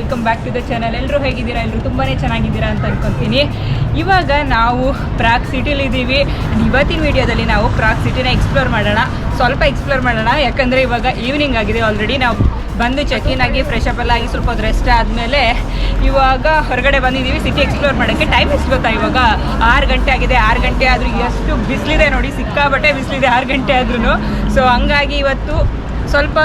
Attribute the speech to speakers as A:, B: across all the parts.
A: Welcome back to the channel. ಎಲ್ಲರೂ ಹೇಗಿದ್ದೀರಾ? ಎಲ್ಲರೂ ತುಂಬಾ ಚೆನ್ನಾಗಿದ್ದೀರಾ ಅಂತ ಅನ್ಕೊತೀನಿ. ಇವಾಗ ನಾವು ಪ್ರಾಗ್ ಸಿಟಿಲಿದ್ದೀವಿ. ಇವತ್ತಿನ ವಿಡಿಯೋದಲ್ಲಿ ನಾವು ಪ್ರಾಗ್ ಸಿಟಿನ ಎಕ್ಸ್ಪ್ಲೋರ್ ಮಾಡೋಣ. ಯಾಕಂದರೆ ಇವಾಗ ಈವ್ನಿಂಗ್ ಆಗಿದೆ. ಆಲ್ರೆಡಿ ನಾವು ಬಂದು ಚೆಕ್ ಇನ್ ಆಗಿ ಫ್ರೆಶ್ ಅಪ್ ಎಲ್ಲ ಆಗಿ ಸ್ವಲ್ಪ ಹೊತ್ತು ರೆಸ್ಟ್ ಆದಮೇಲೆ ಇವಾಗ ಹೊರಗಡೆ ಬಂದಿದ್ದೀವಿ ಸಿಟಿ ಎಕ್ಸ್ಪ್ಲೋರ್ ಮಾಡೋಕ್ಕೆ. ಟೈಮ್ ಎಷ್ಟು ಗೊತ್ತಾ? ಇವಾಗ 6 ಗಂಟೆ ಆಗಿದೆ. 6 ಗಂಟೆ ಆದರೂ ಎಷ್ಟು ಬಿಸಿಲಿದೆ ನೋಡಿ, ಸಿಕ್ಕಾಬಟ್ಟೆ ಬಿಸಿಲಿದೆ 6 ಗಂಟೆ ಆದ್ರೂ. ಸೊ ಹಂಗಾಗಿ ಇವತ್ತು ಸ್ವಲ್ಪ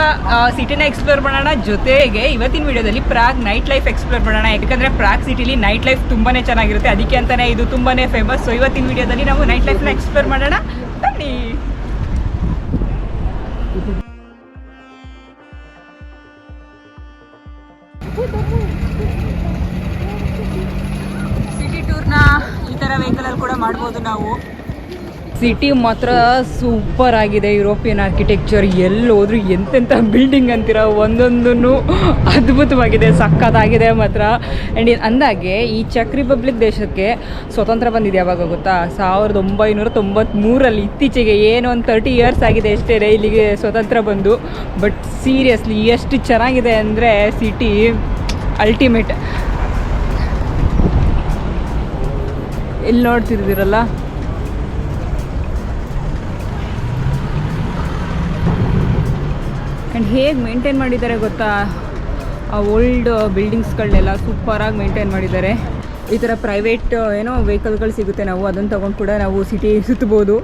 A: ಸಿಟಿನ ಎಕ್ಸ್ಪ್ಲೋರ್ ಮಾಡೋಣ. ಜೊತೆಗೆ ಇವತ್ತಿನ ವಿಡಿಯೋದಲ್ಲಿ ಪ್ರಾಗ್ ನೈಟ್ ಲೈಫ್ ಎಕ್ಸ್ಪ್ಲೋರ್ ಮಾಡೋಣ. ಯಾಕಂದರೆ ಪ್ರಾಗ್ ಸಿಟಿಲಿ ನೈಟ್ ಲೈಫ್ ತುಂಬಾ ಚೆನ್ನಾಗಿರುತ್ತೆ, ಅದಕ್ಕೆ ಅಂತಲೇ ಇದು ತುಂಬಾ ಫೇಮಸ್. ಸೊ ಇವತ್ತಿನ ವಿಡಿಯೋದಲ್ಲಿ ನಾವು ನೈಟ್ ಲೈಫ್ನ ಎಕ್ಸ್ಪ್ಲೋರ್ ಮಾಡೋಣ. ಬನ್ನಿ. ಸಿಟಿ ಟೂರ್ನ ಈ ಥರ ವೆಹಿಕಲಲ್ಲಿ ಕೂಡ ಮಾಡ್ಬೋದು ನಾವು. ಸಿಟಿ ಮಾತ್ರ ಸೂಪರ್ ಆಗಿದೆ. ಯುರೋಪಿಯನ್ ಆರ್ಕಿಟೆಕ್ಚರ್, ಎಲ್ಲಿ ಹೋದ್ರು ಎಂತೆಂಥ ಬಿಲ್ಡಿಂಗ್ ಅಂತೀರ, ಒಂದೊಂದೂ ಅದ್ಭುತವಾಗಿದೆ, ಸಕ್ಕತ್ತಾಗಿದೆ ಮಾತ್ರ. ಆ್ಯಂಡ್ ಅಂದಾಗೆ ಈ ಚೆಕ್ ರಿಪಬ್ಲಿಕ್ ದೇಶಕ್ಕೆ ಸ್ವತಂತ್ರ ಬಂದಿದೆ ಯಾವಾಗ ಗೊತ್ತಾ? 1993 ಇತ್ತೀಚೆಗೆ. ಏನು ಒಂದು 30 ಇಯರ್ಸ್ ಆಗಿದೆ ಅಷ್ಟೇ ಇಲ್ಲಿಗೆ ಸ್ವತಂತ್ರ ಬಂದು. ಬಟ್ ಸೀರಿಯಸ್ಲಿ ಎಷ್ಟು ಚೆನ್ನಾಗಿದೆ ಅಂದರೆ ಸಿಟಿ ಅಲ್ಟಿಮೇಟ್. ಇಲ್ಲಿ ನೋಡ್ತಿದ್ದೀರಲ್ಲ, ಆ್ಯಂಡ್ ಹೇಗೆ ಮೇಂಟೈನ್ ಮಾಡಿದ್ದಾರೆ ಗೊತ್ತಾ? ಆ ಓಲ್ಡ್ ಬಿಲ್ಡಿಂಗ್ಸ್ಗಳನ್ನೆಲ್ಲ ಸೂಪರಾಗಿ ಮೇಂಟೈನ್ ಮಾಡಿದ್ದಾರೆ. ಈ ಥರ ಪ್ರೈವೇಟ್ ಏನೋ ವೆಹಿಕಲ್ಗಳು ಸಿಗುತ್ತೆ, ನಾವು ಅದನ್ನು ತೊಗೊಂಡು ಕೂಡ ನಾವು ಸಿಟಿ ಸುತ್ತಬೋದು,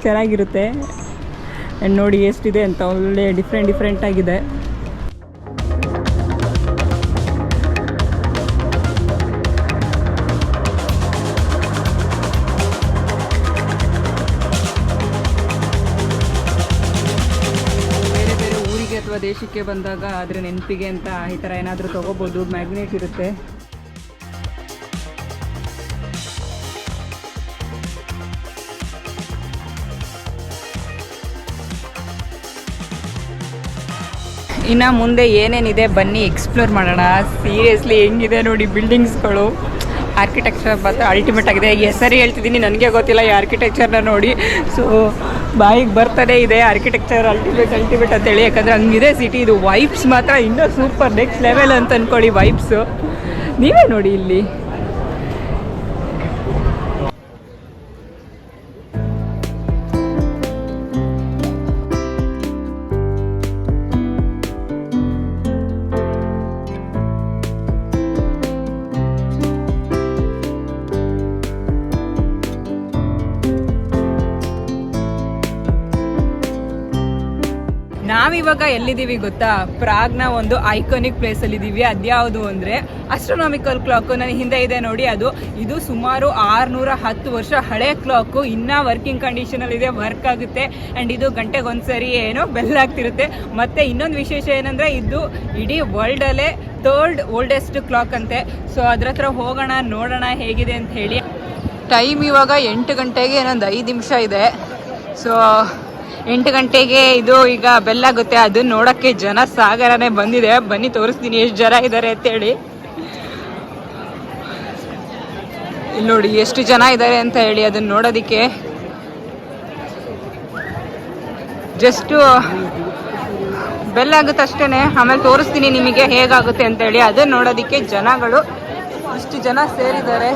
A: ಚೆನ್ನಾಗಿರುತ್ತೆ. ಆ್ಯಂಡ್ ನೋಡಿ ಎಷ್ಟಿದೆ ಅಂತ, ಒಳ್ಳೆ ಡಿಫ್ರೆಂಟ್ ಆಗಿದೆ. ದೇಶಕ್ಕೆ ಬಂದಾಗ ಅದರ ನೆನಪಿಗೆ ಅಂತ ಈ ಥರ ಏನಾದರೂ ತೊಗೋಬೋದು. ಮ್ಯಾಗ್ನೆಟ್ ಇರುತ್ತೆ. ಇನ್ನು ಮುಂದೆ ಏನೇನಿದೆ ಬನ್ನಿ ಎಕ್ಸ್ಪ್ಲೋರ್ ಮಾಡೋಣ. ಸೀರಿಯಸ್ಲಿ ಹೆಂಗಿದೆ ನೋಡಿ ಬಿಲ್ಡಿಂಗ್ಸ್ಗಳು. ಆರ್ಕಿಟೆಕ್ಚರ್ ಮಾತ್ರ ಅಲ್ಟಿಮೇಟ್ ಆಗಿದೆ. ಹೆಸರು ಹೇಳ್ತಿದ್ದೀನಿ, ನನಗೆ ಗೊತ್ತಿಲ್ಲ ಈ ಆರ್ಕಿಟೆಕ್ಚರ್ನ ನೋಡಿ. ಸೊ ಬಾಯಿಗೆ ಬರ್ತಾನೆ ಇದೆ ಆರ್ಕಿಟೆಕ್ಚರ್ ಅಲ್ಟಿಮೇಟ್ ಅಂತೇಳಿ. ಯಾಕಂದರೆ ಹಂಗಿದೆ ಸಿಟಿ. ಇದು ವೈಬ್ಸ್ ಮಾತ್ರ ಇನ್ನೂ ಸೂಪರ್, ನೆಕ್ಸ್ಟ್ ಲೆವೆಲ್ ಅಂತ ಅಂದ್ಕೊಳ್ಳಿ ವೈಬ್ಸು. ನೀವೇ ನೋಡಿ ಇಲ್ಲಿ. ನಾವಿವಾಗ ಎಲ್ಲಿದ್ದೀವಿ ಗೊತ್ತಾ? ಪ್ರಾಗ್ನ ಒಂದು ಐಕಾನಿಕ್ ಪ್ಲೇಸಲ್ಲಿದ್ದೀವಿ. ಅದ್ಯಾವುದು ಅಂದರೆ ಅಸ್ಟ್ರೋನಾಮಿಕಲ್ ಕ್ಲಾಕು. ನನ್ನ ಹಿಂದೆ ಇದೆ ನೋಡಿ, ಇದು ಸುಮಾರು 610 ವರ್ಷ ಹಳೆ ಕ್ಲಾಕು. ಇನ್ನೂ ವರ್ಕಿಂಗ್ ಕಂಡೀಷನಲ್ಲಿದೆ, ವರ್ಕ್ ಆಗುತ್ತೆ. ಆ್ಯಂಡ್ ಇದು ಗಂಟೆಗೆ ಒಂದ್ಸರಿ ಏನೋ ಬೆಲ್ ಆಗ್ತಿರುತ್ತೆ. ಮತ್ತು ಇನ್ನೊಂದು ವಿಶೇಷ ಏನಂದರೆ ಇದು ಇಡೀ ವರ್ಲ್ಡಲ್ಲೇ 3rd ಓಲ್ಡೆಸ್ಟ್ ಕ್ಲಾಕ್ ಅಂತೆ. ಸೊ ಅದ್ರ ಹತ್ರ ಹೋಗೋಣ, ನೋಡೋಣ ಹೇಗಿದೆ ಅಂತ ಹೇಳಿ. ಟೈಮ್ ಇವಾಗ 8 ಗಂಟೆಗೆ ಇನ್ನೊಂದು 5 ನಿಮಿಷ ಇದೆ. ಸೊ 8 ಗಂಟೆಗೆ ಇದು ಈಗ ಬೆಲ್ಲಾಗುತ್ತೆ. ಅದನ್ನ ನೋಡೋಕ್ಕೆ ಜನ ಸಾಗರನೇ ಬಂದಿದೆ. ಬನ್ನಿ ತೋರಿಸ್ತೀನಿ ಎಷ್ಟು ಜನ ಇದ್ದಾರೆ ಅಂತೇಳಿ. ಇಲ್ಲಿ ನೋಡಿ ಎಷ್ಟು ಜನ ಇದ್ದಾರೆ ಅಂತ ಹೇಳಿ ಅದನ್ನ ನೋಡೋದಕ್ಕೆ. ಜಸ್ಟು ಬೆಲ್ಲಾಗುತ್ತೆ ಅಷ್ಟೇ. ಆಮೇಲೆ ತೋರಿಸ್ತೀನಿ ನಿಮಗೆ ಹೇಗಾಗುತ್ತೆ ಅಂತೇಳಿ. ಅದನ್ನ ನೋಡೋದಕ್ಕೆ ಜನಗಳು ಇಷ್ಟು ಜನ ಸೇರಿದ್ದಾರೆ.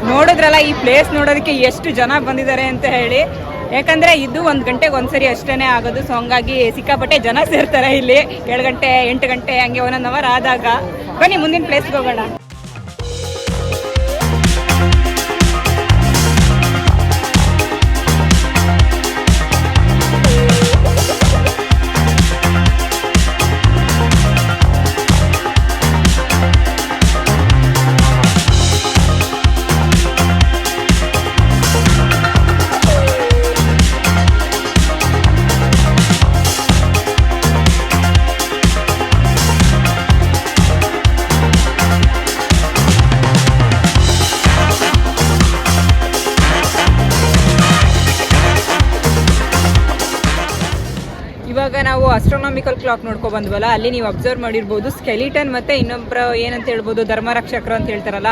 A: ನೋಡಿದ್ರಲ್ಲ ಈ ಪ್ಲೇಸ್ ನೋಡೋದಕ್ಕೆ ಎಷ್ಟು ಜನ ಬಂದಿದ್ದಾರೆ ಅಂತ ಹೇಳಿ. ಯಾಕಂದರೆ ಇದು 1 ಗಂಟೆಗೆ ಒಂದ್ಸರಿ ಅಷ್ಟೇ ಆಗೋದು. ಸೊ ಹಂಗಾಗಿ ಸಿಕ್ಕಾಪಟ್ಟೆ ಜನ ಸೇರ್ತಾರೆ ಇಲ್ಲಿ. 7 ಗಂಟೆ 8 ಗಂಟೆ ಹಂಗೆ 1 ಅವರ್ ಆದಾಗ. ಬನ್ನಿ ಮುಂದಿನ ಪ್ಲೇಸ್ಗೆ ಹೋಗೋಣ. ಅಸ್ಟ್ರಾನಾಮಿಕಲ್ ಕ್ಲಾಕ್ ನೋಡ್ಕೊ ಬಂದ್ವಲ್ಲ, ಅಲ್ಲಿ ನೀವು ಅಬ್ಸರ್ವ್ ಮಾಡಿರ್ಬೋದು ಸ್ಕೆಲಿಟನ್ ಮತ್ತೆ ಇನ್ನೊಬ್ಬರ ಏನಂತ ಹೇಳ್ಬೋದು ಧರ್ಮರಕ್ಷಕರು ಅಂತ ಹೇಳ್ತಾರಲ್ಲ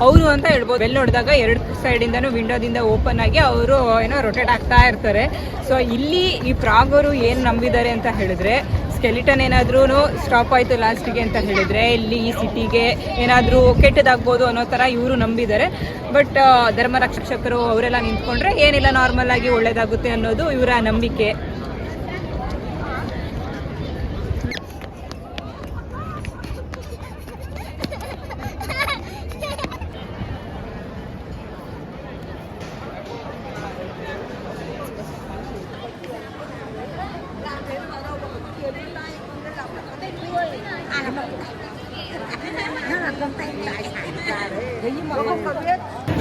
A: ಅವರು ಅಂತ ಹೇಳ್ಬೋದು. ಬೆಲ್ ನೋಡಿದಾಗ ಎರಡು ಸೈಡಿಂದನೂ ವಿಂಡೋದಿಂದ ಓಪನ್ ಆಗಿ ಅವರು ಏನೋ ರೊಟೇಟ್ ಆಗ್ತಾ ಇರ್ತಾರೆ. ಸೊ ಇಲ್ಲಿ ಈ ಪ್ರಾಗ್ ಅವರು ಏನು ನಂಬಿದ್ದಾರೆ ಅಂತ ಹೇಳಿದ್ರೆ, ಸ್ಕೆಲಿಟನ್ ಏನಾದ್ರೂ ಸ್ಟಾಪ್ ಆಯಿತು ಲಾಸ್ಟಿಗೆ ಅಂತ ಹೇಳಿದ್ರೆ ಇಲ್ಲಿ ಈ ಸಿಟಿಗೆ ಏನಾದರೂ ಕೆಟ್ಟದಾಗ್ಬೋದು ಅನ್ನೋ ಥರ ಇವರು ನಂಬಿದ್ದಾರೆ. ಬಟ್ ಧರ್ಮರಕ್ಷಕರು ಅವರೆಲ್ಲ ನಿಂತ್ಕೊಂಡ್ರೆ ಏನಿಲ್ಲ, ನಾರ್ಮಲ್ ಆಗಿ ಒಳ್ಳೇದಾಗುತ್ತೆ ಅನ್ನೋದು ಇವರ ನಂಬಿಕೆ.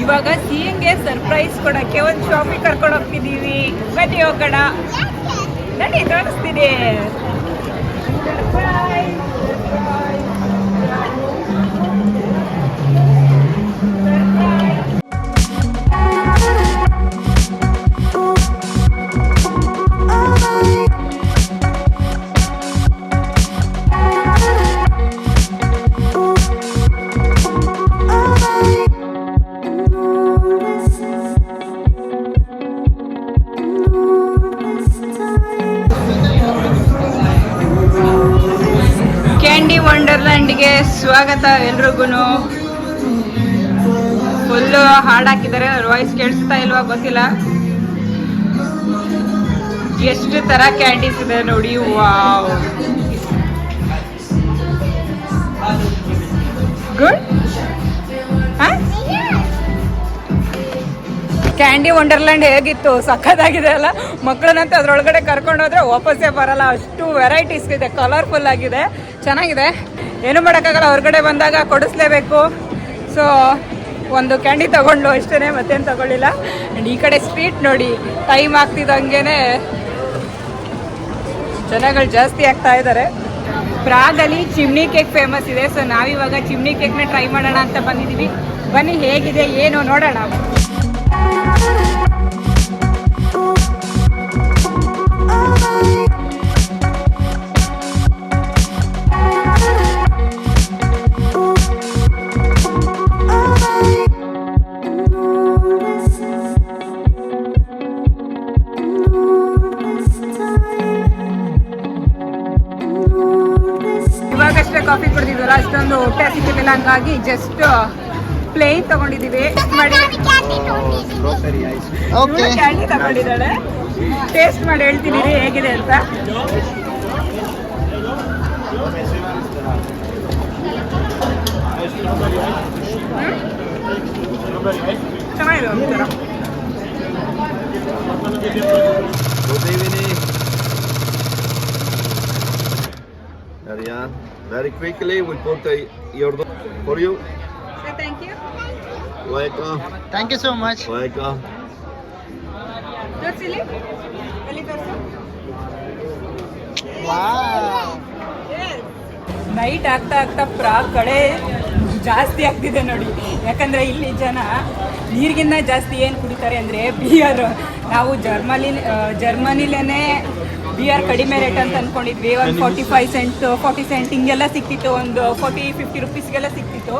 A: ಇವಾಗ ಸಿಎಂಗೆ ಸರ್ಪ್ರೈಸ್ ಕೊಡಕ್ಕೆ ಒಂದು ಶಾಪಿಗೆ ಕರ್ಕೊಂಡು ಹೋಗ್ತಿದ್ದೀವಿ. ಬನ್ನಿ ಹೋಗೋಣ, ನನ್ನಿ ತೋರಿಸ್ತೀನಿ. ವಂಡರ್ಲ್ಯಾಂಡ್ಗೆ ಸ್ವಾಗತ ಎಲ್ರಿಗೂ. ಫುಲ್ಲು ಹಾಡು ಹಾಕಿದ್ದಾರೆ, ವಾಯ್ಸ್ ಕೇಳಿಸ್ತಾ ಇಲ್ವಾ ಗೊತ್ತಿಲ್ಲ. ಎಷ್ಟು ತರ ಕ್ಯಾಂಡೀಸ್ ಇದೆ ನೋಡಿ, ವಾವ್ ಗುಡ್. ಕ್ಯಾಂಡಿ ವಂಡರ್ಲ್ಯಾಂಡ್ ಹೇಗಿತ್ತು, ಸಖತ್ತಾಗಿದೆ ಅಲ್ಲ. ಮಕ್ಕಳನ್ನಂತೂ ಅದ್ರೊಳಗಡೆ ಕರ್ಕೊಂಡು ಹೋದ್ರೆ ವಾಪಸ್ಸೇ ಬರಲ್ಲ, ಅಷ್ಟು ವೆರೈಟೀಸ್ ಇದೆ, ಕಲರ್ಫುಲ್ ಆಗಿದೆ, ಚೆನ್ನಾಗಿದೆ. ಏನು ಮಾಡೋಕ್ಕಾಗಲ್ಲ, ಹೊರಗಡೆ ಬಂದಾಗ ಕೊಡಿಸ್ಲೇಬೇಕು. ಸೊ ಒಂದು ಕ್ಯಾಂಡಿ ತಗೊಂಡು ಅಷ್ಟೇ, ಮತ್ತೇನು ತಗೊಳ್ಳಿಲ್ಲ. ಆ್ಯಂಡ್ ಈ ಕಡೆ ಸ್ಟ್ರೀಟ್ ನೋಡಿ, ಟೈಮ್ ಆಗ್ತಿದ್ದಂಗೆ ಜನಗಳು ಜಾಸ್ತಿ ಆಗ್ತಾ ಇದ್ದಾರೆ. ಪ್ರಾಗಲ್ಲಿ ಚಿಮ್ನಿ ಕೇಕ್ ಫೇಮಸ್ ಇದೆ. ಸೊ ನಾವಿವಾಗ ಚಿಮ್ನಿ ಕೇಕ್ನ ಟ್ರೈ ಮಾಡೋಣ ಅಂತ ಬಂದಿದ್ದೀವಿ. ಬನ್ನಿ ಹೇಗಿದೆ ಏನು ನೋಡೋಣ. ಇವಾಗಷ್ಟೇ ಕಾಫಿ ಕುಡಿದಿದ್ವಲ್ಲ, ಅಷ್ಟೊಂದು ಹೊಟ್ಟೆ ಹಸಿತಿಲ್ಲ, ಹಂಗಾಗಿ ಜಸ್ಟ್ ಪ್ಲೇನ್ ತಗೊಂಡಿದ್ದೀವಿ. ಕ್ಯಾಂಡಿ ತಗೊಂಡಿದ್ದಾಳೆ, ಟೇಸ್ಟ್ ಮಾಡಿ ಹೇಳ್ತೀನಿ ಹೇಗಿದೆ ಅಂತ. ಚೆನ್ನಾಗಿದೆ ಒಂಥರ.
B: Very quickly we'll put your for you.
A: So thank you.
B: Welcome.
C: Thank you so much.
B: Welcome.
A: That's it.
C: Wow.
A: Yes. Night ಆಗ್ತಾ ಆಗ್ತಾ ಪ್ರಾಗ್ ಕಡೆ ಜಾಸ್ತಿ ಆಗ್ತಿದೆ ನೋಡಿ. ಯಾಕಂದರೆ ಇಲ್ಲಿ ಜನ ನೀರಿಗಿನ್ನ ಜಾಸ್ತಿ ಏನು ಕುಡಿತಾರೆ ಅಂದರೆ ಬಿಯರ್. ನಾವು ಜರ್ಮನಿಲೇ ಬಿಯರ್ ಕಡಿಮೆ ರೇಟ್ ಅಂತ ಅಂದ್ಕೊಂಡಿದ್ವಿ. ಒಂದು 45 ಸೆಂಟ್ 40 ಸೆಂಟ್ ಹಿಂಗೆಲ್ಲ ಸಿಕ್ತಿತ್ತು, ಒಂದು 40-50 ರುಪೀಸ್ಗೆಲ್ಲ ಸಿಕ್ತಿತ್ತು.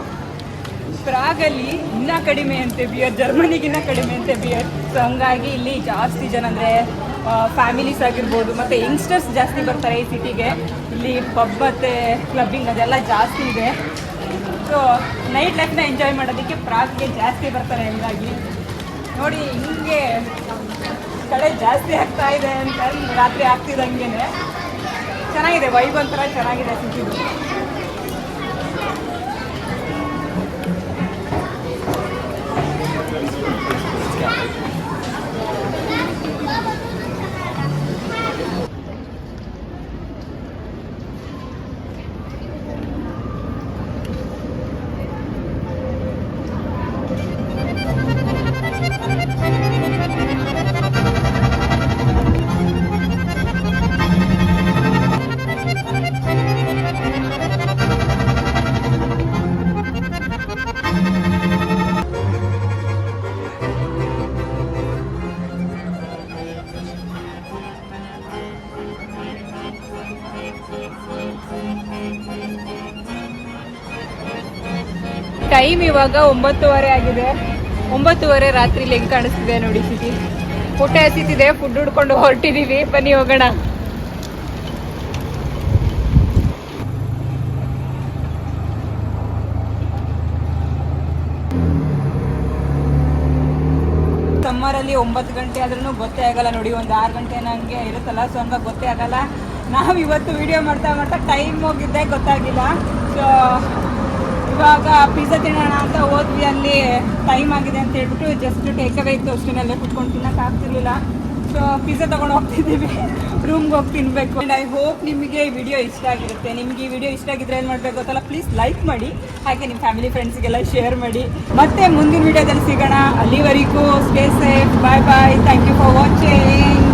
A: ಪ್ರಾಗಲ್ಲಿ ಇನ್ನೂ ಕಡಿಮೆ ಅಂತೆ ಬಿಯರ್, ಜರ್ಮನಿಗಿನ್ನ ಕಡಿಮೆ ಅಂತೆ ಬಿಯರ್. ಸೊ ಹಂಗಾಗಿ ಇಲ್ಲಿ ಜಾಸ್ತಿ ಜನ ಅಂದರೆ ಫ್ಯಾಮಿಲೀಸ್ ಆಗಿರ್ಬೋದು ಮತ್ತು ಯಂಗ್ಸ್ಟರ್ಸ್ ಜಾಸ್ತಿ ಬರ್ತಾರೆ ಈ ಸಿಟಿಗೆ. ಇಲ್ಲಿ ಪಬ್ ಮತ್ತು ಕ್ಲಬ್ಬಿಂಗ್ ಅದೆಲ್ಲ ಜಾಸ್ತಿ ಇದೆ. ಸೊ ನೈಟ್ ಲೈಫ್ನ ಎಂಜಾಯ್ ಮಾಡೋದಕ್ಕೆ ಪ್ರಾಗ್ಗೆ ಜಾಸ್ತಿ ಬರ್ತಾರೆ. ಹಂಗಾಗಿ ನೋಡಿ ಹಿಂಗೆ ಕಡೆ ಜಾಸ್ತಿ ಆಗ್ತಾ ಇದೆ ಅಂತ ರಾತ್ರಿ ಆಗ್ತಿದ್ದಂಗೆ ಚೆನ್ನಾಗಿದೆ, ವೈಬ್ ಒಂಥರ ಚೆನ್ನಾಗಿದೆ ಸಿಟಿದು. ಟೈಮ್ ಇವಾಗ 9:30 ಆಗಿದೆ. 9:30 ರಾತ್ರಿಲಿ ಹೆಂಗ್ ಕಾಣಿಸ್ತಿದೆ ನೋಡಿ ಸಿಟಿ. ಹೊಟ್ಟೆ ಹಸಿತಿದೆ, ಫುಡ್ ಹುಡ್ಕೊಂಡು ಹೊರಟಿದೀವಿ. ಬನ್ನಿ ಹೋಗೋಣ. ಸಮ್ಮರಲ್ಲಿ 9 ಗಂಟೆ ಆದ್ರೂ ಗೊತ್ತೇ ಆಗಲ್ಲ ನೋಡಿ. ಒಂದು 6 ಗಂಟೆ ನಂಗೆ ಇರುತ್ತಲ್ಲ, ಸೊ ಹಂಗಾಗಿ ಗೊತ್ತೇ ಆಗಲ್ಲ. ನಾವು ಇವತ್ತು ವಿಡಿಯೋ ಮಾಡ್ತಾ ಮಾಡ್ತಾ ಟೈಮ್ ಹೋಗಿದ್ದೆ ಗೊತ್ತಾಗಿಲ್ಲ. ಸೊ ಇವಾಗ ಪಿಜ್ಜಾ ತಿನ್ನೋಣ ಅಂತ ಹೋದ್ವಿ. ಅಲ್ಲಿ ಟೈಮ್ ಆಗಿದೆ ಅಂತ ಹೇಳ್ಬಿಟ್ಟು ಜಸ್ಟ್ ಟೇಕ್ ಅವೇ ಇತ್ತು, ಅಷ್ಟನ್ನಲ್ಲೇ ಕುತ್ಕೊಂಡು ತಿನ್ನೋಕೆ ಆಗ್ತಿರ್ಲಿಲ್ಲ. ಸೊ ಪಿಜ್ಜಾ ತೊಗೊಂಡು ಹೋಗ್ತಿದ್ದೀವಿ, ರೂಮ್ಗೆ ಹೋಗಿ ತಿನ್ನಬೇಕು. ಆ್ಯಂಡ್ ಐ ಹೋಪ್ ನಿಮಗೆ ಈ ವಿಡಿಯೋ ಇಷ್ಟ ಆಗಿರುತ್ತೆ. ನಿಮಗೆ ಈ ವಿಡಿಯೋ ಇಷ್ಟ ಆಗಿದ್ರೆ ಏನು ಮಾಡಬೇಕು ಗೊತ್ತಲ್ಲ, ಪ್ಲೀಸ್ ಲೈಕ್ ಮಾಡಿ, ಹಾಗೆ ನಿಮ್ಮ ಫ್ಯಾಮಿಲಿ ಫ್ರೆಂಡ್ಸಿಗೆಲ್ಲ ಶೇರ್ ಮಾಡಿ. ಮತ್ತೆ ಮುಂದಿನ ವಿಡಿಯೋದಲ್ಲಿ ಸಿಗೋಣ. ಅಲ್ಲಿವರೆಗೂ stay safe. Bye bye. Thank you for watching.